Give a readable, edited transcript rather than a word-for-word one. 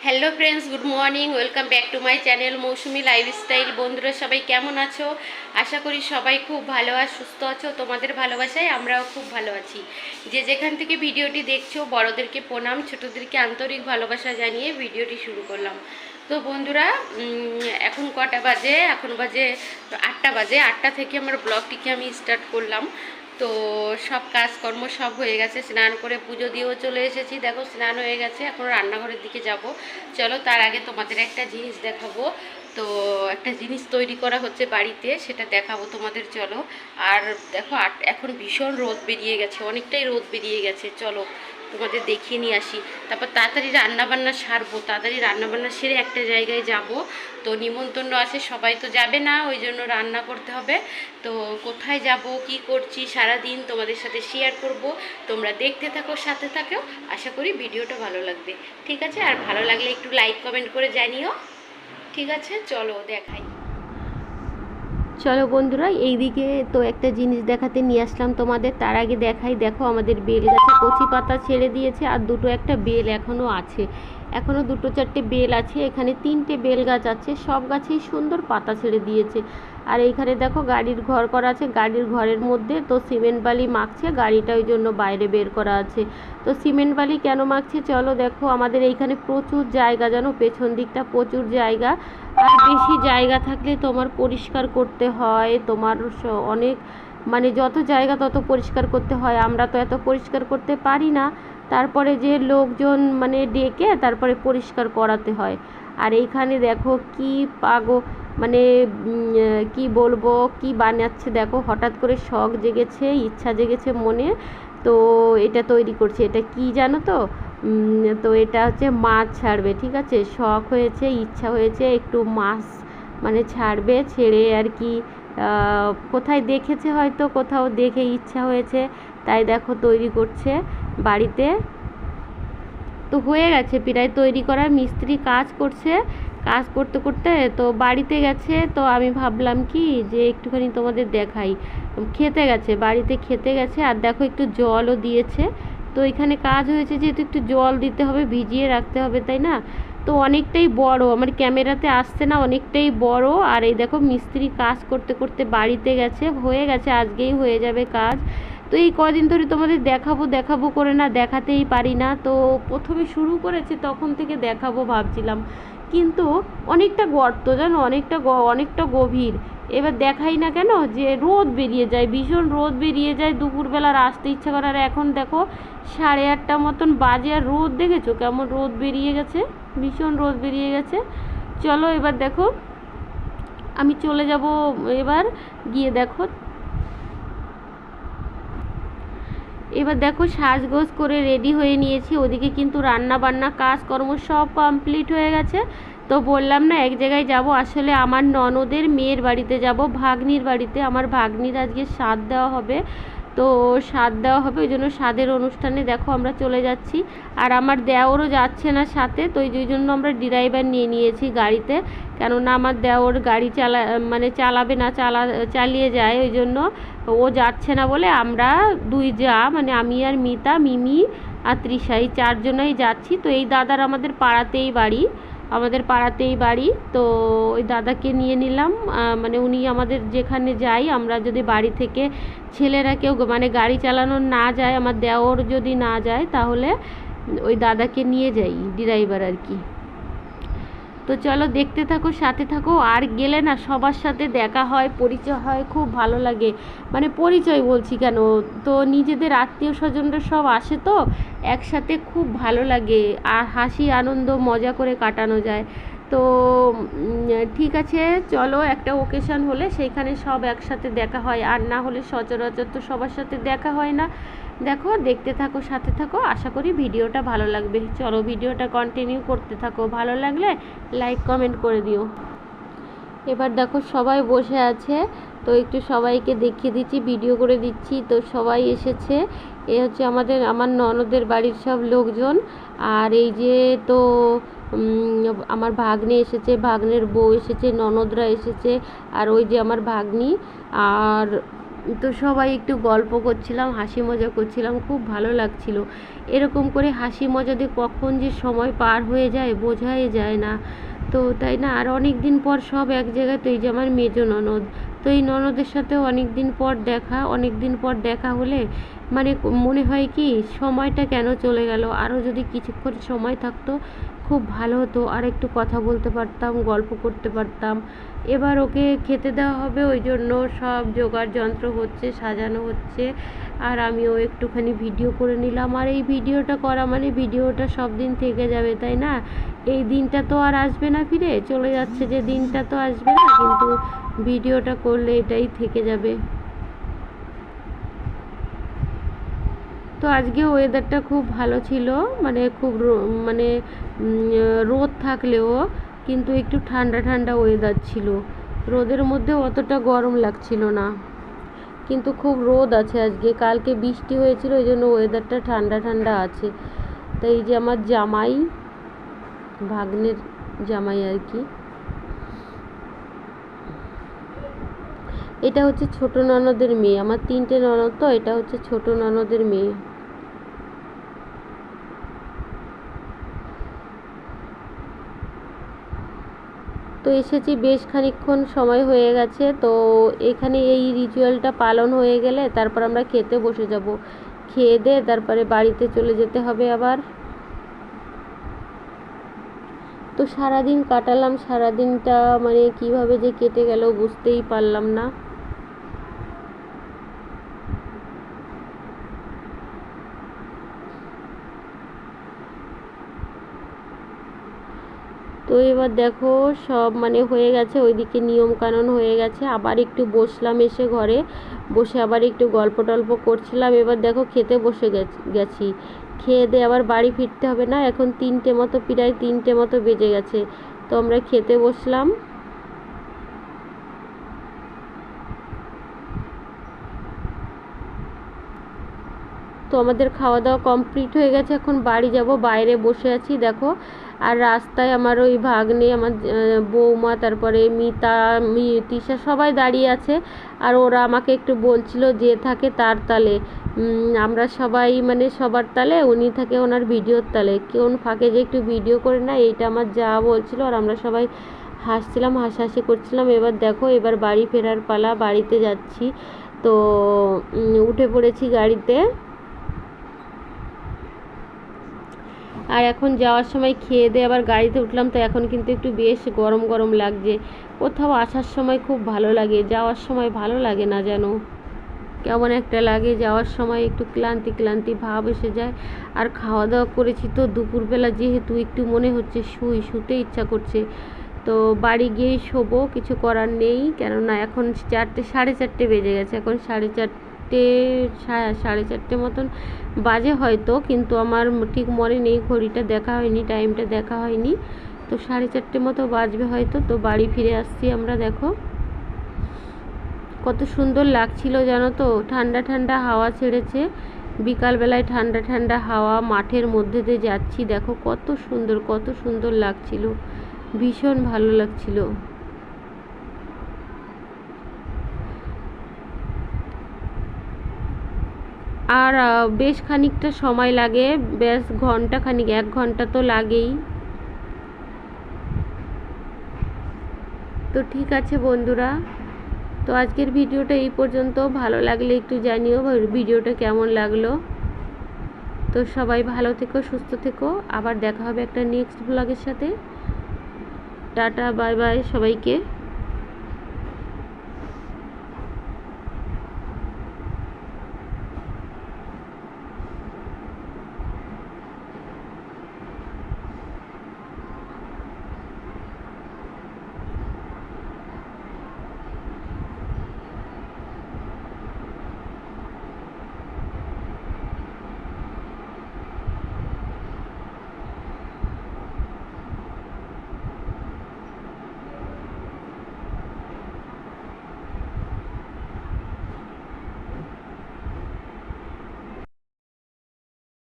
Hello friends, good morning. Welcome back to my channel Mousumi lifestyle. বন্ধুরা সবাই কেমন আছো? আশা করি সবাই খুব ভালো আর সুস্থ আছো। তোমাদের ভালোবাসায় আমরাও খুব ভালো আছি। যে যেখান থেকে ভিডিওটি দেখছো, বড়োদেরকে প্রণাম, ছোটোদেরকে আন্তরিক ভালোবাসা জানিয়ে ভিডিওটি শুরু করলাম। তো বন্ধুরা, এখন কটা বাজে? এখন বাজে 8টা বাজে। 8টা থেকে আমার ব্লগটিকে আমি স্টার্ট করলাম। তো সব কাজকর্ম সব হয়ে গেছে, স্নান করে পুজো দিয়েও চলে এসেছি। দেখো স্নান হয়ে গেছে, এখন রান্নাঘরের দিকে যাব। চলো তার আগে তোমাদের একটা জিনিস দেখাবো। তো একটা জিনিস তৈরি করা হচ্ছে বাড়িতে, সেটা দেখাবো তোমাদের। চলো। আর দেখো এখন ভীষণ রোদ বেরিয়ে গেছে, অনেকটাই রোদ বেরিয়ে গেছে। চলো তোমাদের দেখিয়ে নিয়ে আসি। তারপর তাড়াতাড়ি রান্নাবান্না সারবো, তাড়াতাড়ি রান্নাবান্না সেরে একটা জায়গায় যাব। তো নিমন্ত্রণ আছে, সবাই তো যাবে না, ওই জন্য রান্না করতে হবে। তো কোথায় যাব, কি করছি সারাদিন তোমাদের সাথে শেয়ার করব। তোমরা দেখতে থাকো, সাথে থাকো। আশা করি ভিডিওটা ভালো লাগবে। ঠিক আছে? আর ভালো লাগলে একটু লাইক কমেন্ট করে জানিও। ঠিক আছে, চলো দেখাই। চলো বন্ধুরা, এইদিকে তো একটা জিনিস দেখাতে নিয়ে আসলাম তোমাদের। তার আগে দেখাই। দেখো আমাদের বেল গাছে কচি পাতা ছেড়ে দিয়েছে, আর একটা বেল এখনও আছে। এখনও 2-4টে বেল আছে। এখানে 3টে বেল গাছ আছে, সব গাছেই সুন্দর পাতা ছেড়ে দিয়েছে। আর এইখানে দেখো গাড়ির ঘর করা আছে, গাড়ির ঘরের মধ্যে তো সিমেন্ট বালি মাখছে, গাড়িটা ওই জন্য বাইরে বের করা আছে। তো সিমেন্ট বালি কেন মাখছে চলো দেখো। আমাদের এইখানে প্রচুর জায়গা, জানো, পেছন দিকটা প্রচুর জায়গা। আর বেশি জায়গা থাকলে তোমার পরিষ্কার করতে হয়, তোমার অনেক মানে যত জায়গা তত পরিষ্কার করতে হয়। আমরা তো এত পরিষ্কার করতে পারি না, তারপরে যে লোকজন মানে ডেকে তারপরে পরিষ্কার করাতে হয়। আর এইখানে দেখো কি মানে কি বলবো, কি বানাচ্ছে দেখো। হঠাৎ করে শখ জেগেছে, ইচ্ছা জেগেছে মনে। তো এটা তৈরি করছে। এটা কি জানো তো? তো এটা হচ্ছে মাছ ছাড়বে। ঠিক আছে, শখ হয়েছে, ইচ্ছা হয়েছে একটু মাছ মানে ছাড়বে, ছেড়ে আর কি কোথায় দেখেছে, হয়তো কোথাও দেখে ইচ্ছা হয়েছে, তাই দেখো তৈরি করছে বাড়িতে। তো হয়ে গেছে প্রায় তৈরি করা, মিস্ত্রি কাজ করছে। কাজ করতে করতে তো বাড়িতে গেছে। তো আমি ভাবলাম কি যে একটুখানি তোমাদের দেখাই। খেতে গেছে, বাড়িতে খেতে গেছে। আর দেখো একটু জলও দিয়েছে। তো এখানে কাজ হয়েছে যেহেতু একটু জল দিতে হবে, ভিজিয়ে রাখতে হবে, তাই না? তো অনেকটাই বড়, আমার ক্যামেরাতে আসছে না, অনেকটাই বড়। আর এই দেখো মিস্ত্রি কাজ করতে করতে বাড়িতে গেছে, হয়ে গেছে, আজকেই হয়ে যাবে কাজ। তো এই কদিন ধরে তোমাদের দেখাবো দেখাবো করে না দেখাতেই পারি না। তো প্রথমে শুরু করেছে, তখন থেকে দেখাবো ভাবছিলাম, কিন্তু অনেকটা গর্ত, জানো, অনেকটা গভীর। এবার দেখাই না কেন, যে রোদ বেরিয়ে যায়, ভীষণ রোদ বেরিয়ে যায়, দুপুরবেলার আসতে ইচ্ছা করে। আর এখন দেখো 8:30 মতন বাজে, আর রোদ দেখেছো কেমন রোদ বেরিয়ে গেছে, ভীষণ রোদ বেরিয়ে গেছে। চলো এবার দেখো আমি চলে যাব। এবার গিয়ে দেখো, এবার দেখো সাজগোজ করে রেডি হয়ে নিয়েছি। ওদিকে কিন্তু রান্না বান্না কাজকর্ম সব কমপ্লিট হয়ে গেছে। তো বললাম না এক জায়গায় যাব, আসলে আমার ননদের মেয়ের বাড়িতে যাব, ভাগ্নির বাড়িতে। আমার ভাগ্নির আজকে শ্রাদ্ধ দেওয়া হবে। তো শ্রাদ্ধ দেওয়া হবে, ওই জন্য শ্রাদ্ধের অনুষ্ঠানে দেখো আমরা চলে যাচ্ছি। আর আমার দেওরও যাচ্ছে না সাথে, তো এই জন্য আমরা ড্রাইভার নিয়ে নিয়েছি গাড়িতে। কেননা আমার দেওর গাড়ি চালাবে না, চালিয়ে যায়, ওই জন্য ও যাচ্ছে না বলে আমরা দুই যা, মানে আমি আর মিতা, মিমি আর তৃষা, এই 4জনেই যাচ্ছি। তো এই দাদার আমাদের পাড়াতেই বাড়ি। তো ওই দাদাকে নিয়ে নিলাম। মানে উনি আমাদের যেখানে যাই আমরা, যদি বাড়ি থেকে ছেলেরা কেউ মানে গাড়ি চালানো না যায়, আমার দেওর যদি না যায়, তাহলে ওই দাদাকে নিয়ে যাই, ড্রাইভার আর কি। তো চলো দেখতে থাকো, সাথে থাকো। আর গেলে না সবার সাথে দেখা হয়, পরিচয় হয়, খুব ভালো লাগে। মানে পরিচয় বলছি কেন, তো নিজেদের আত্মীয় স্বজনরা সব আসে, তো একসাথে খুব ভালো লাগে, আর হাসি আনন্দ মজা করে কাটানো যায়। তো ঠিক আছে, চলো একটা ওকেশন হলে সেইখানে সব একসাথে দেখা হয়, আর না হলে সচরাচর তো সবার সাথে দেখা হয় না। দেখো দেখতে থাকো, সাথে থাকো, আশা করি ভিডিওটা ভালো লাগবে। চলো ভিডিওটা কন্টিনিউ করতে থাকো, ভালো লাগলে লাইক কমেন্ট করে দিও। এবার দেখো সবাই বসে আছে, তো একটু সবাইকে দেখিয়ে দিচ্ছি, ভিডিও করে দিচ্ছি। তো সবাই এসেছে, এ হচ্ছে আমার ননদের বাড়ির সব লোকজন। আর এই যে তো আমার ভাগ্নে এসেছে, ভাগ্নের বউ এসেছে, ননদরা এসেছে, আর ওই যে আমার ভাগ্নি। আর তো সবাই একটু গল্প করছিলাম, হাসি মজা করছিলাম, খুব ভালো লাগছিল। এরকম করে হাসি মজা দিয়ে কখন যে সময় পার হয়ে যায় বোঝাই যায় না। তো তাই না, আর অনেক দিন পর সব এক জায়গায়। তো এই যে আমার মেজো ননদ, তো এই ননদের সাথেও অনেক দিন পর দেখা হলে মানে মনে হয় কি সময়টা কেন চলে গেল, আরও যদি কিছুক্ষণ সময় থাকতো খুব ভালো হতো, আর একটু কথা বলতে পারতাম, গল্প করতে পারতাম। এবার ওকে খেতে দেওয়া হবে, ওই জন্য সব জোগাড় যন্ত্র হচ্ছে, সাজানো হচ্ছে, আর আমিও একটুখানি ভিডিও করে নিলাম। আর এই ভিডিওটা করা মানে ভিডিওটা সব দিন থেকে যাবে, তাই না? এই দিনটা তো আর আসবে না, ফিরে চলে যাচ্ছে যে দিনটা তো আসবে না, কিন্তু ভিডিওটা করলে এটাই থেকে যাবে। তো আজকে ওয়েদারটা খুব ভালো ছিল, মানে খুব মানে রোদ থাকলেও কিন্তু একটু ঠান্ডা ঠান্ডা ওয়েদার ছিল। রোদের মধ্যে অতটা গরম লাগছিল না, কিন্তু খুব রোদ আছে আজকে। কালকে বৃষ্টি হয়েছিল, ওই জন্য ওয়েদারটা ঠান্ডা ঠান্ডা আছে। তাই এই যে আমার জামাই, ভাগ্নের জামাই আর কি, এটা হচ্ছে ছোট ননদের মেয়ে। আমার 3টে ননদ, তো এটা হচ্ছে ছোট ননদের মেয়ে। তো এসেছি, বেশ খানিকক্ষণ সময় হয়ে গেছে। তো এখানে এই রিচুয়ালটা পালন হয়ে গেলে তারপর আমরা খেতে বসে যাব। খেয়ে দিয়ে তারপরে বাড়িতে চলে যেতে হবে আবার। তো সারাদিন কাটালাম, সারাদিনটা মানে কিভাবে যে কেটে গেল বুঝতেই পারলাম না। তো এবার দেখো সব মানে হয়ে গেছে, ওইদিকে নিয়ম কানুন হয়ে গেছে। আবার একটু বসলাম, এসে ঘরে বসে আবার একটু গল্প টল্প করছিলাম। এবার দেখো খেতে বসে গেছি। খেয়ে দিয়ে আবার বাড়ি ফিরতে হবে না, এখন 3টে মতো, প্রায় 3টে মতো বেজে গেছে। তো আমরা খেতে বসলাম। তো আমাদের খাওয়া দাওয়া কমপ্লিট হয়ে গেছে, এখন বাড়ি যাব। বাইরে বসে আছি দেখো, আর রাস্তায় আমার ওই ভাগ্নে, আমার বৌমা, তারপরে মিতা, তিশা সবাই দাঁড়িয়ে আছে। আর ওরা আমাকে একটু বলছিল যে থাকে তার তালে, আমরা সবাই মানে সবার তালে, উনি থাকে ওনার ভিডিওর তালে, কোন ফাঁকে যে একটু ভিডিও করে না, এইটা আমার যা বলছিল। আর আমরা সবাই হাসছিলাম, হাসাহাসি করছিলাম। এবার দেখো, এবার বাড়ি ফেরার পালা, বাড়িতে যাচ্ছি। তো উঠে পড়েছি গাড়িতে। আর এখন যাওয়ার সময় খেয়ে দিয়ে আবার গাড়িতে উঠলাম। তো এখন কিন্তু একটু বেশ গরম গরম লাগছে। কোথাও আসার সময় খুব ভালো লাগে, যাওয়ার সময় ভালো লাগে না, যেন কেমন একটা লাগে। যাওয়ার সময় একটু ক্লান্তি ক্লান্তি ভাব এসে যায়। আর খাওয়া দাওয়া করেছি তো দুপুরবেলা, যেহেতু একটু মনে হচ্ছে শুতে ইচ্ছা করছে। তো বাড়ি গিয়েই শোবো, কিছু করার নেই, কেননা এখন 4:30 বেজে গেছে। এখন 4:30 মতন বাজে হয়তো, কিন্তু আমার ঠিক মনে নেই, ঘড়িটা দেখা হয়নি, টাইমটা দেখা হয়নি। তো 4:30 মতো বাজবে হয়তো। তো বাড়ি ফিরে আসছি আমরা। দেখো কত সুন্দর লাগছিল জানো তো, ঠান্ডা ঠান্ডা হাওয়া ছেড়েছে, বিকালবেলায় ঠান্ডা ঠান্ডা হাওয়া, মাঠের মধ্যে দিয়ে যাচ্ছি। দেখো কত সুন্দর লাগছিল, ভীষণ ভালো লাগছিল। আর বেশ খানিকটা সময় লাগে, বেশ ঘন্টা খানিক, 1 ঘন্টা তো লাগেই। তো ঠিক আছে বন্ধুরা, তো আজকের ভিডিওটা এই পর্যন্ত। ভালো লাগলে একটু জানিও ভিডিওটা কেমন লাগলো। তো সবাই ভালো থেকো, সুস্থ থেকো, আবার দেখা হবে একটা নেক্সট ব্লগের সাথে। টাটা, বাই বাই সবাইকে।